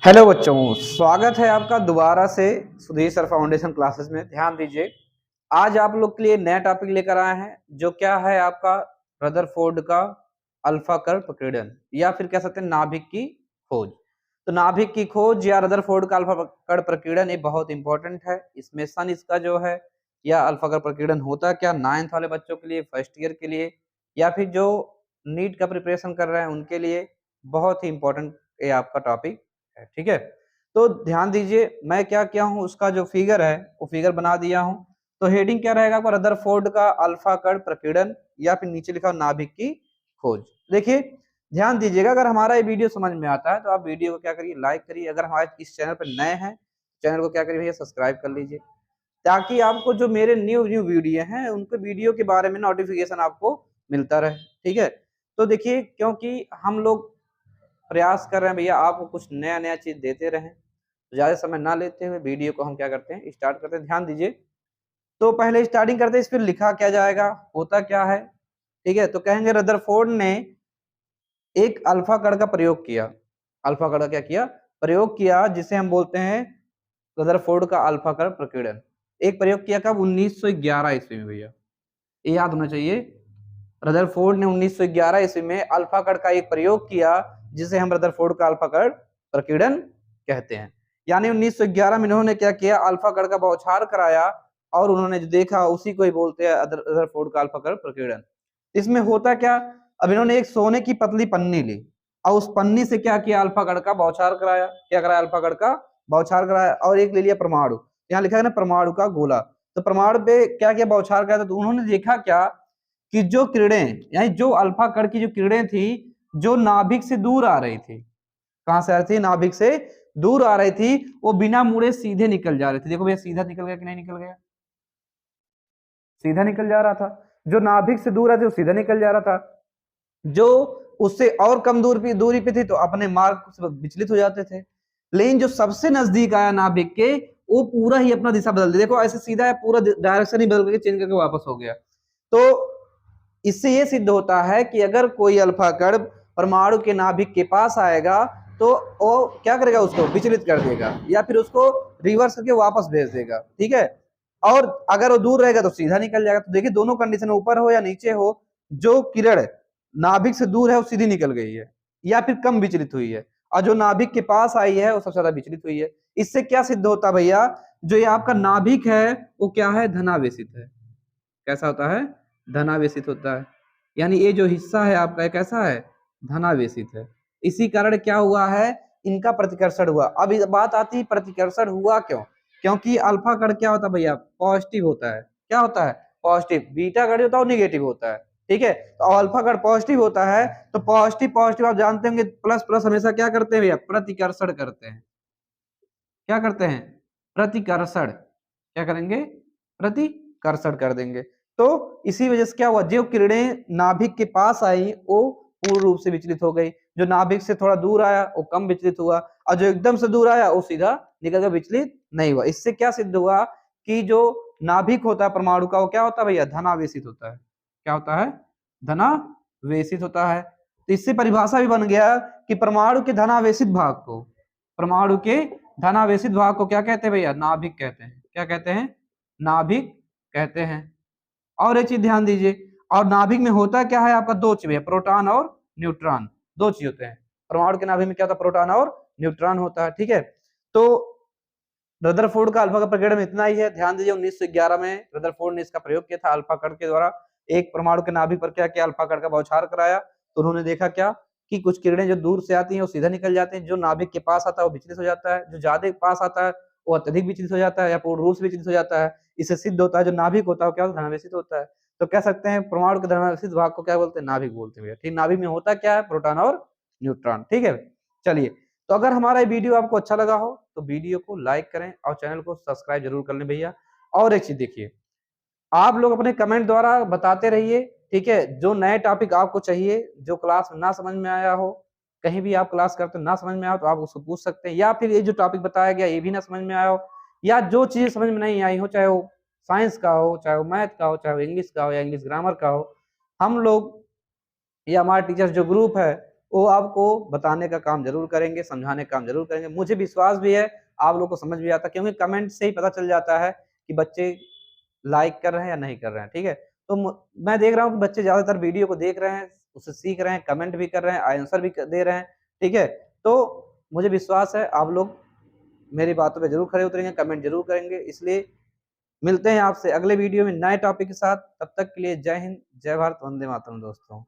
Hello बच्चों, स्वागत है आपका दोबारा से सुधीर सर फाउंडेशन क्लासेस में। ध्यान दीजिए, आज आप लोग के लिए नया टॉपिक लेकर आए हैं जो क्या है आपका रदरफोर्ड का अल्फा कर्व प्रकीर्णन या फिर कह सकते हैं नाभिक की खोज। तो नाभिक की खोज या रदरफोर्ड का अल्फा कर्व प्रकीर्णन ये बहुत इंपॉर्टेंट है। इसमें सन इसका जो है या अल्फा कर्व प्रकीर्णन होता क्या 9th वाले बच्चों के लिए, फर्स्ट ईयर के लिए या फिर जो नीट का प्रिपरेशन कर रहे हैं उनके लिए बहुत ही इंपॉर्टेंट ये आपका टॉपिक है। ठीक है, तो ध्यान दीजिए मैं क्या किया हूँ, उसका जो फिगर है वो फिगर बना दिया हूँ। तो हेडिंग क्या रहेगा आपका, रदरफोर्ड का अल्फा कर्व प्रकीर्णन या फिर नीचे लिखा नाभिक की खोज। देखिए ध्यान दीजिएगा, अगर हमारा ये वीडियो समझ में आता है तो आप वीडियो को क्या करिए, लाइक करिए। अगर हमारे इस चैनल पर नए हैं, चैनल को क्या करिए भैया, सब्सक्राइब कर लीजिए, ताकि आपको जो मेरे न्यू न्यू वीडियो हैं उनके वीडियो के बारे में नोटिफिकेशन आपको मिलता रहे। ठीक है, तो देखिए क्योंकि हम लोग प्रयास कर रहे हैं भैया आपको कुछ नया नया चीज देते रहें, तो ज्यादा समय ना लेते हुए वीडियो को हम क्या करते हैं, स्टार्ट करते हैं। ध्यान दीजिए, तो पहले स्टार्टिंग करते हैं, इस पर लिखा क्या जाएगा, होता क्या है। ठीक है, तो कहेंगे रदरफोर्ड ने एक अल्फा कण का प्रयोग किया। अल्फा कण का क्या किया, प्रयोग किया, जिसे हम बोलते हैं रदरफोर्ड का अल्फा कण प्रकीर्णन। एक प्रयोग किया कब, 1911 ईस्वी में भैया, ये याद होना चाहिए। रदरफोर्ड ने 1911 ईस्वी में अल्फा कण का एक प्रयोग किया, जिसे हम रदरफोर्ड का अल्फा कण प्रकीर्णन कहते हैं। यानी 1911 में इन्होंने क्या किया, अल्फा कण का बौछार कराया और उन्होंने जो देखा उसी को ही बोलते हैं रदरफोर्ड का अल्फा कण प्रकीर्णन। इसमें होता क्या, अब इन्होंने एक सोने की पतली पन्नी ली और उस पन्नी से क्या किया, अल्फा कण का बौछार कराया। क्या कराया, अल्फा कण का बौछार कराया। और एक ले लिया परमाणु, यहाँ लिखा है ना परमाणु का गोला, तो परमाणु पे क्या किया, बौछार कराया। तो उन्होंने देखा क्या कि जो किरणें, यानी जो अल्फा कण की जो किरणें थी, जो नाभिक से दूर आ रही थी, कहां से आ रही थी, नाभिक से दूर आ रही थी, वो बिना मुड़े सीधे निकल जा रही थी। देखो भैया सीधा निकल गया कि नहीं निकल गया, सीधा निकल जा रहा था। जो नाभिक से दूर आती वो सीधा निकल जा रहा था, जो उससे और कम दूरी पे थी तो अपने मार्ग से विचलित हो जाते थे। लेकिन जो सबसे नजदीक आया नाभिक के, वो पूरा ही अपना दिशा बदल दिया। देखो ऐसे सीधा है, पूरा डायरेक्शन ही बदल करके चेंज करके वापस हो गया। तो इससे ये सिद्ध होता है कि अगर कोई अल्फा कण परमाणु के नाभिक के पास आएगा तो वो क्या करेगा, उसको विचलित कर देगा या फिर उसको रिवर्स करके वापस भेज देगा। ठीक है, और अगर वो दूर रहेगा तो सीधा निकल जाएगा। तो देखिए दोनों कंडीशन, ऊपर हो या नीचे हो, जो किरण नाभिक से दूर है वो सीधी निकल गई है या फिर कम विचलित हुई है, और जो नाभिक के पास आई है वो सबसे ज्यादा विचलित हुई है। इससे क्या सिद्ध होता है भैया, जो ये आपका नाभिक है वो क्या है, धनावेशित है। कैसा होता है, धनावेशित होता है। यानी ये जो हिस्सा है आपका कैसा है, धनावेशित है। इसी कारण क्या हुआ है, इनका प्रतिकर्षण हुआ। अब बात आती है प्रतिकर्षण हुआ क्यों, क्योंकि अल्फा कण क्या होता है भैया, पॉजिटिव होता है। क्या होता है, पॉजिटिव। बीटा कण होता है वो निगेटिव होता है। ठीक है, तो अल्फा कण पॉजिटिव होता है, तो पॉजिटिव पॉजिटिव आप जानते होंगे, प्लस प्लस हमेशा क्या करते हैं भैया, प्रतिकर्षण करते हैं। क्या करते हैं, प्रतिकर्षण। क्या करेंगे, प्रतिकर्षण कर देंगे। तो इसी वजह से क्या हुआ, जो किरणें नाभिक के पास आई वो पूर्ण रूप से विचलित हो गई, जो नाभिक से थोड़ा दूर आया वो कम विचलित हुआ, और जो एकदम से दूर आया वो सीधा निकल कर विचलित नहीं हुआ। इससे क्या सिद्ध हुआ कि जो नाभिक होता है परमाणु का वो क्या होता है भैया, धनावेशित होता है। क्या होता है, धनावेशित होता है। तो इससे परिभाषा भी बन गया कि परमाणु के धनावेशित भाग को, परमाणु के धनावेशित भाग को क्या कहते हैं भैया, नाभिक कहते हैं। क्या कहते हैं, नाभिक कहते हैं। और एक चीज ध्यान दीजिए, और नाभिक में होता क्या है आपका, दो चीज, प्रोटॉन और न्यूट्रॉन, दो चीज होते हैं। परमाणु के नाभिक में क्या होता है, प्रोटॉन और न्यूट्रॉन होता है। ठीक है, तो रदरफोर्ड का अल्फा का प्रकीर्णन इतना ही है। ध्यान दीजिए 1911 में रदरफोर्ड ने इसका प्रयोग किया था, अल्फा कण के द्वारा एक परमाणु के नाभिक पर क्या किया, अल्फा कण का बौछार कराया। तो उन्होंने देखा क्या कि कुछ किरणें जो दूर से आती हैं वो सीधा निकल जाती हैं, जो नाभिक के पास आता है वो विचलित हो जाता है, जो ज्यादा पास आता है वो अत्यधिक विचलित हो जाता है या पूर्ण रूप से विचलित हो जाता है। इससे सिद्ध होता है जो नाभिक होता है वो क्या होता है, धनावेशित होता है। तो कह सकते हैं परमाणु के धनावेशित भाग को क्या बोलते हैं, नाभिक बोलते हैं भैया। ठीक, नाभिक में होता क्या है, प्रोटॉन और न्यूट्रॉन। ठीक है, चलिए, तो अगर हमारा ये वीडियो आपको अच्छा लगा हो तो वीडियो को लाइक करें और चैनल को सब्सक्राइब जरूर कर लें भैया। और एक चीज देखिए, आप लोग अपने कमेंट द्वारा बताते रहिए। ठीक है, जो नए टॉपिक आपको चाहिए, जो क्लास में ना समझ में आया हो, कहीं भी आप क्लास करते ना समझ में आया तो आप उसको पूछ सकते हैं, या फिर ये जो टॉपिक बताया गया ये भी ना समझ में आया हो, या जो चीज समझ में नहीं आई हो, चाहे वो साइंस का हो, चाहे वो मैथ का हो, चाहे वो इंग्लिश का हो या इंग्लिश ग्रामर का हो, हम लोग या हमारे टीचर्स जो ग्रुप है वो आपको बताने का काम जरूर करेंगे, समझाने का काम जरूर करेंगे। मुझे विश्वास भी है आप लोग को समझ भी आता है, क्योंकि कमेंट से ही पता चल जाता है कि बच्चे लाइक कर रहे हैं या नहीं कर रहे हैं, ठीक है। तो मैं देख रहा हूँ कि बच्चे ज्यादातर वीडियो को देख रहे हैं, उससे सीख रहे हैं, कमेंट भी कर रहे हैं, आंसर भी दे रहे हैं, ठीक है। तो मुझे विश्वास है आप लोग मेरी बातों पे जरूर खरे उतरेंगे, कमेंट जरूर करेंगे। इसलिए मिलते हैं आपसे अगले वीडियो में नए टॉपिक के साथ। तब तक के लिए जय हिंद, जय भारत, वंदे मातरम दोस्तों।